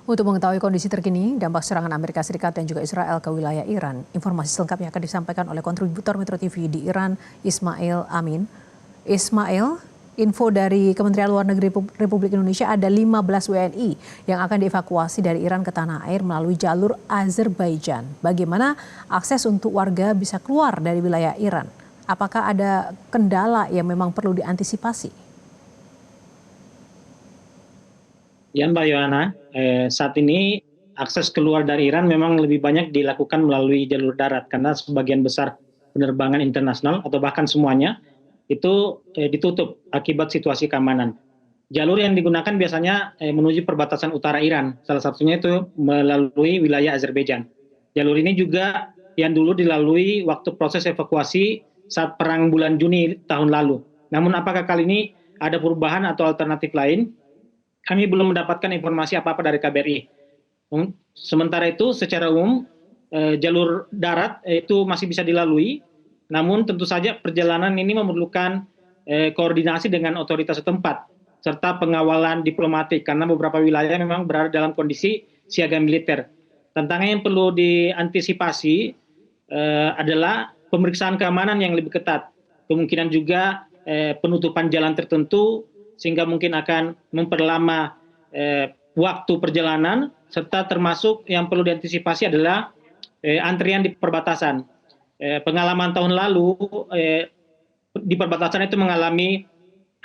Untuk mengetahui kondisi terkini, dampak serangan Amerika Serikat dan juga Israel ke wilayah Iran, informasi selengkapnya akan disampaikan oleh kontributor Metro TV di Iran, Ismail Amin. Ismail, info dari Kementerian Luar Negeri Republik Indonesia ada 15 WNI yang akan dievakuasi dari Iran ke tanah air melalui jalur Azerbaijan. Bagaimana akses untuk warga bisa keluar dari wilayah Iran? Apakah ada kendala yang memang perlu diantisipasi? Ya Mbak Yohana, saat ini akses keluar dari Iran memang lebih banyak dilakukan melalui jalur darat karena sebagian besar penerbangan internasional atau bahkan semuanya itu ditutup akibat situasi keamanan. Jalur yang digunakan biasanya menuju perbatasan utara Iran, salah satunya itu melalui wilayah Azerbaijan. Jalur ini juga yang dulu dilalui waktu proses evakuasi saat perang bulan Juni tahun lalu. Namun apakah kali ini ada perubahan atau alternatif lain? Kami belum mendapatkan informasi apa-apa dari KBRI. Sementara itu secara umum jalur darat itu masih bisa dilalui, namun tentu saja perjalanan ini memerlukan koordinasi dengan otoritas setempat, serta pengawalan diplomatik, karena beberapa wilayah memang berada dalam kondisi siaga militer. Tantangan yang perlu diantisipasi adalah pemeriksaan keamanan yang lebih ketat, kemungkinan juga penutupan jalan tertentu, sehingga mungkin akan memperlama waktu perjalanan, serta termasuk yang perlu diantisipasi adalah antrian di perbatasan. Pengalaman tahun lalu di perbatasan itu mengalami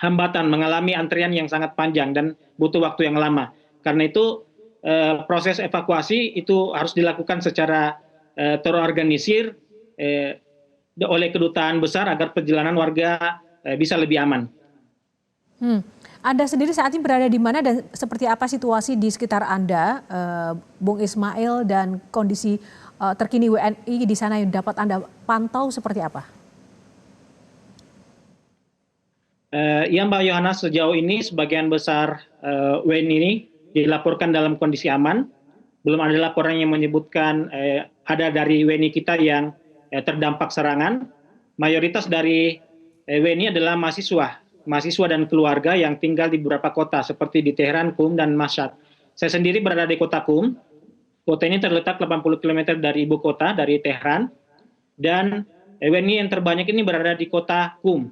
hambatan, mengalami antrian yang sangat panjang dan butuh waktu yang lama. Karena itu proses evakuasi itu harus dilakukan secara terorganisir oleh kedutaan besar agar perjalanan warga bisa lebih aman. Anda sendiri saat ini berada di mana dan seperti apa situasi di sekitar Anda, Bung Ismail, dan kondisi terkini WNI di sana yang dapat Anda pantau seperti apa? Ya Mbak Yohana, sejauh ini sebagian besar WNI ini dilaporkan dalam kondisi aman. Belum ada laporan yang menyebutkan ada dari WNI kita yang terdampak serangan. Mayoritas dari WNI adalah mahasiswa dan keluarga yang tinggal di beberapa kota seperti di Teheran, Qum, dan Mashhad. Saya sendiri berada di kota Qum. Kota ini terletak 80 km dari ibu kota, dari Teheran. Dan WNI yang terbanyak ini berada di kota Qum.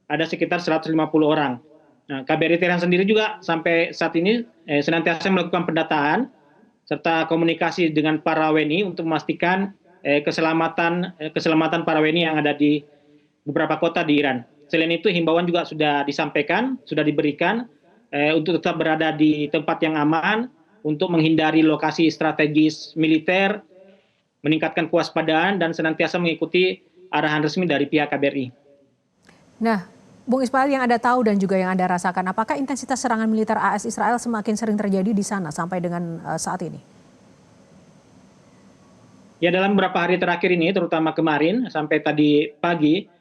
Ada sekitar 150 orang. Nah, KBRI Teheran sendiri juga sampai saat ini senantiasa melakukan pendataan serta komunikasi dengan para WNI untuk memastikan keselamatan para WNI yang ada di beberapa kota di Iran. Selain itu, himbauan juga sudah disampaikan, sudah diberikan untuk tetap berada di tempat yang aman, untuk menghindari lokasi strategis militer, meningkatkan kewaspadaan, dan senantiasa mengikuti arahan resmi dari pihak KBRI. Nah, Bung Ismail, yang Anda tahu dan juga yang Anda rasakan, apakah intensitas serangan militer AS Israel semakin sering terjadi di sana sampai dengan saat ini? Ya, dalam beberapa hari terakhir ini, terutama kemarin sampai tadi pagi,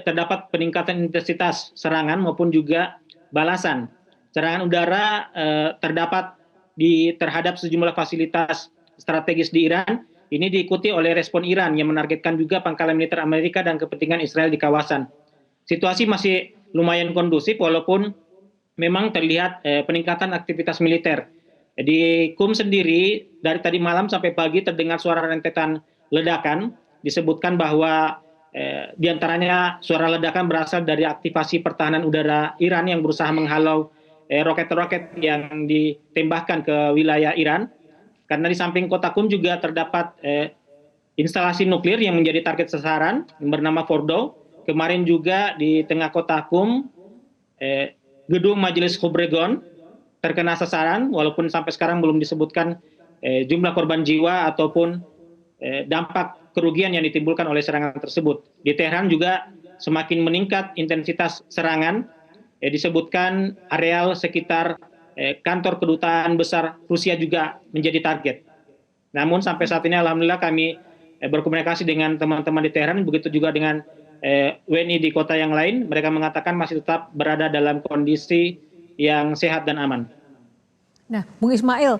terdapat peningkatan intensitas serangan maupun juga balasan. Serangan udara terdapat terhadap sejumlah fasilitas strategis di Iran. Ini diikuti oleh respon Iran yang menargetkan juga pangkalan militer Amerika dan kepentingan Israel di kawasan. Situasi masih lumayan kondusif walaupun memang terlihat peningkatan aktivitas militer. Di Qum sendiri dari tadi malam sampai pagi terdengar suara rentetan ledakan. Disebutkan bahwa di antaranya suara ledakan berasal dari aktivasi pertahanan udara Iran yang berusaha menghalau roket-roket yang ditembakkan ke wilayah Iran. Karena di samping kota Qum juga terdapat instalasi nuklir yang menjadi target sasaran yang bernama Fordow. Kemarin juga di tengah kota Qum, gedung Majelis Khubregon terkena sasaran, walaupun sampai sekarang belum disebutkan jumlah korban jiwa ataupun dampak kerugian yang ditimbulkan oleh serangan tersebut. Di Teheran juga semakin meningkat intensitas serangan, disebutkan areal sekitar kantor kedutaan besar Rusia juga menjadi target. Namun sampai saat ini alhamdulillah kami berkomunikasi dengan teman-teman di Teheran, begitu juga dengan WNI di kota yang lain, mereka mengatakan masih tetap berada dalam kondisi yang sehat dan aman. Nah, Bung Ismail,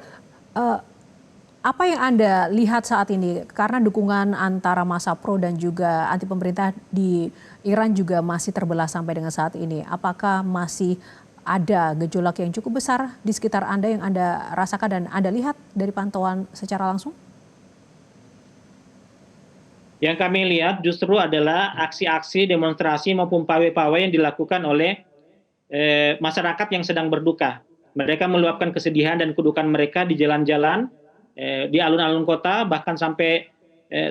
apa yang Anda lihat saat ini, karena dukungan antara massa pro dan juga anti pemerintah di Iran juga masih terbelah sampai dengan saat ini, apakah masih ada gejolak yang cukup besar di sekitar Anda yang Anda rasakan dan Anda lihat dari pantauan secara langsung? Yang kami lihat justru adalah aksi-aksi demonstrasi maupun pawai-pawai yang dilakukan oleh masyarakat yang sedang berduka. Mereka meluapkan kesedihan dan kedukaan mereka di jalan-jalan, di alun-alun kota, bahkan sampai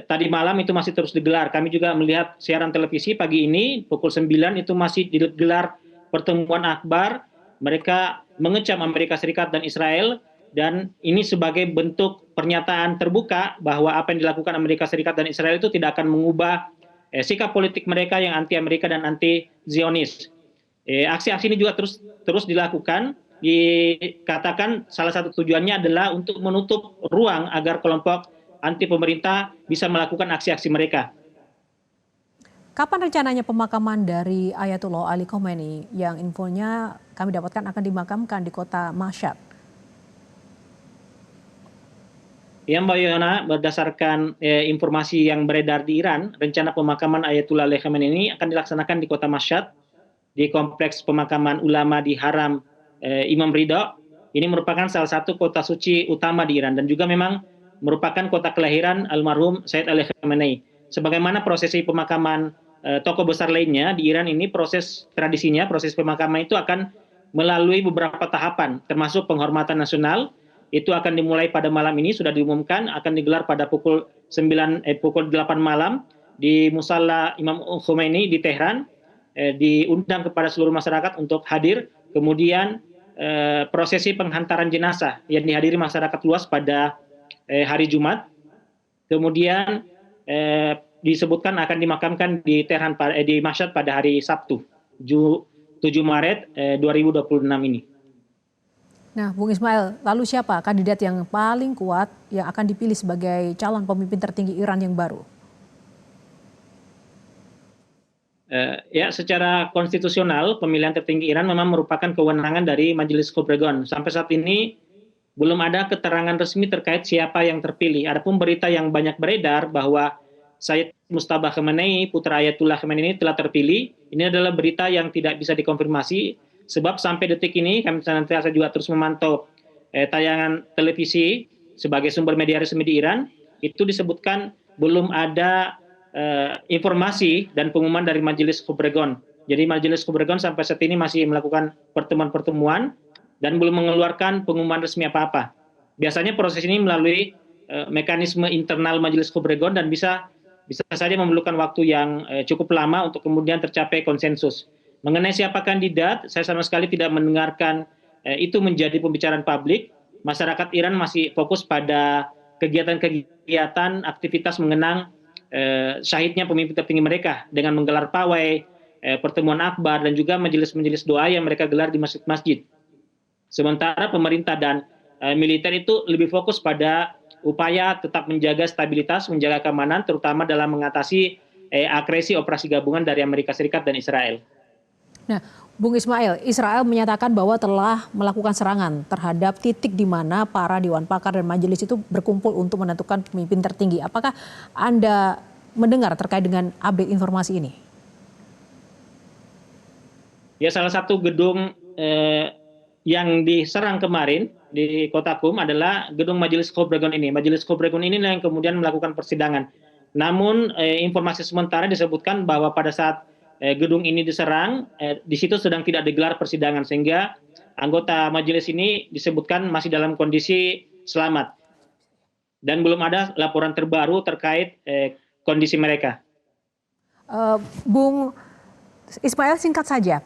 tadi malam itu masih terus digelar. Kami juga melihat siaran televisi pagi ini pukul 9 itu masih digelar pertemuan akbar. Mereka mengecam Amerika Serikat dan Israel, dan ini sebagai bentuk pernyataan terbuka bahwa apa yang dilakukan Amerika Serikat dan Israel itu tidak akan mengubah sikap politik mereka yang anti Amerika dan anti Zionis. Aksi-aksi ini juga terus dilakukan, dikatakan salah satu tujuannya adalah untuk menutup ruang agar kelompok anti pemerintah bisa melakukan aksi-aksi mereka. Kapan rencananya pemakaman dari Ayatullah Ali Khamenei yang infonya kami dapatkan akan dimakamkan di kota Mashhad? Ya Mbak Yona, berdasarkan informasi yang beredar di Iran, rencana pemakaman Ayatullah Ali Khamenei ini akan dilaksanakan di kota Mashhad, di kompleks pemakaman ulama di Haram Imam Ridho. Ini merupakan salah satu kota suci utama di Iran dan juga memang merupakan kota kelahiran almarhum Sayyid Ali Khamenei. Sebagaimana prosesi pemakaman tokoh besar lainnya di Iran ini, proses tradisinya, proses pemakaman itu akan melalui beberapa tahapan, termasuk penghormatan nasional. Itu akan dimulai pada malam ini, sudah diumumkan akan digelar pada pukul 8 malam di Musalla Imam Khomeini di Tehran. Diundang kepada seluruh masyarakat untuk hadir. Kemudian prosesi penghantaran jenazah yang dihadiri masyarakat luas pada hari Jumat. Kemudian disebutkan akan dimakamkan di Tehran di Mashhad pada hari Sabtu 7 Maret 2026 ini. Nah, Bung Ismail, lalu siapa kandidat yang paling kuat yang akan dipilih sebagai calon pemimpin tertinggi Iran yang baru? Ya, secara konstitusional pemilihan tertinggi Iran memang merupakan kewenangan dari Majelis Kobregon. Sampai saat ini belum ada keterangan resmi terkait siapa yang terpilih. Adapun berita yang banyak beredar bahwa Sayyid Mujtaba Khamenei, putra Ayatullah Khamenei ini telah terpilih. Ini adalah berita yang tidak bisa dikonfirmasi, sebab sampai detik ini kami senantiasa juga terus memantau tayangan televisi sebagai sumber media resmi di Iran. Itu disebutkan belum ada informasi dan pengumuman dari Majelis Kobregon. Jadi Majelis Kobregon sampai saat ini masih melakukan pertemuan-pertemuan dan belum mengeluarkan pengumuman resmi apa-apa. Biasanya proses ini melalui mekanisme internal Majelis Kobregon dan bisa saja memerlukan waktu yang cukup lama untuk kemudian tercapai konsensus. Mengenai siapa kandidat, saya sama sekali tidak mendengarkan itu menjadi pembicaraan publik. Masyarakat Iran masih fokus pada kegiatan-kegiatan aktivitas mengenang syahidnya pemimpin tertinggi mereka dengan menggelar pawai, pertemuan akbar, dan juga majelis-majelis doa yang mereka gelar di masjid-masjid. Sementara pemerintah dan militer itu lebih fokus pada upaya tetap menjaga stabilitas, menjaga keamanan, terutama dalam mengatasi agresi operasi gabungan dari Amerika Serikat dan Israel. Nah, Bung Ismail, Israel menyatakan bahwa telah melakukan serangan terhadap titik di mana para dewan pakar dan majelis itu berkumpul untuk menentukan pemimpin tertinggi. Apakah Anda mendengar terkait dengan update informasi ini? Ya, salah satu gedung yang diserang kemarin di Kota Qum adalah gedung Majelis Kobregon ini. Majelis Kobregon ini yang kemudian melakukan persidangan. Namun informasi sementara disebutkan bahwa pada saat gedung ini diserang, di situ sedang tidak digelar persidangan, sehingga anggota majelis ini disebutkan masih dalam kondisi selamat. Dan belum ada laporan terbaru terkait kondisi mereka. Bung Ismail, singkat saja,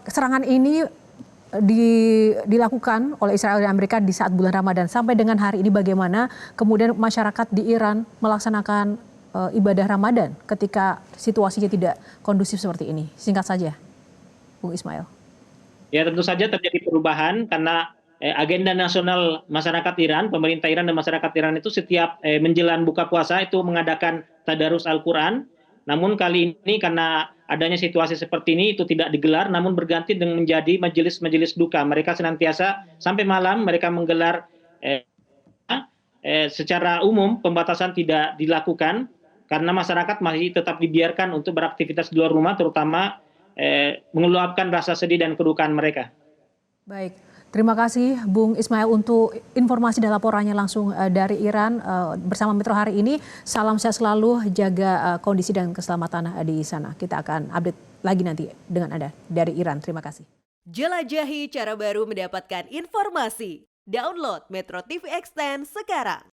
serangan ini dilakukan oleh Israel dan Amerika di saat bulan Ramadan. Sampai dengan hari ini bagaimana kemudian masyarakat di Iran melaksanakan ibadah Ramadan ketika situasinya tidak kondusif seperti ini? Singkat saja, Bung Ismail. Ya, tentu saja terjadi perubahan karena agenda nasional masyarakat Iran, pemerintah Iran dan masyarakat Iran itu setiap menjelang buka puasa itu mengadakan tadarus Al-Quran. Namun kali ini karena adanya situasi seperti ini itu tidak digelar, namun berganti dengan menjadi majelis-majelis duka. Mereka senantiasa sampai malam mereka menggelar secara umum pembatasan tidak dilakukan karena masyarakat masih tetap dibiarkan untuk beraktivitas di luar rumah, terutama mengeluapkan rasa sedih dan kedukaan mereka. Baik, terima kasih Bung Ismail untuk informasi dan laporannya langsung dari Iran bersama Metro hari ini. Salam sehat selalu, jaga kondisi dan keselamatan di sana. Kita akan update lagi nanti dengan Anda dari Iran. Terima kasih. Jelajahi cara baru mendapatkan informasi. Download Metro TV Extend sekarang.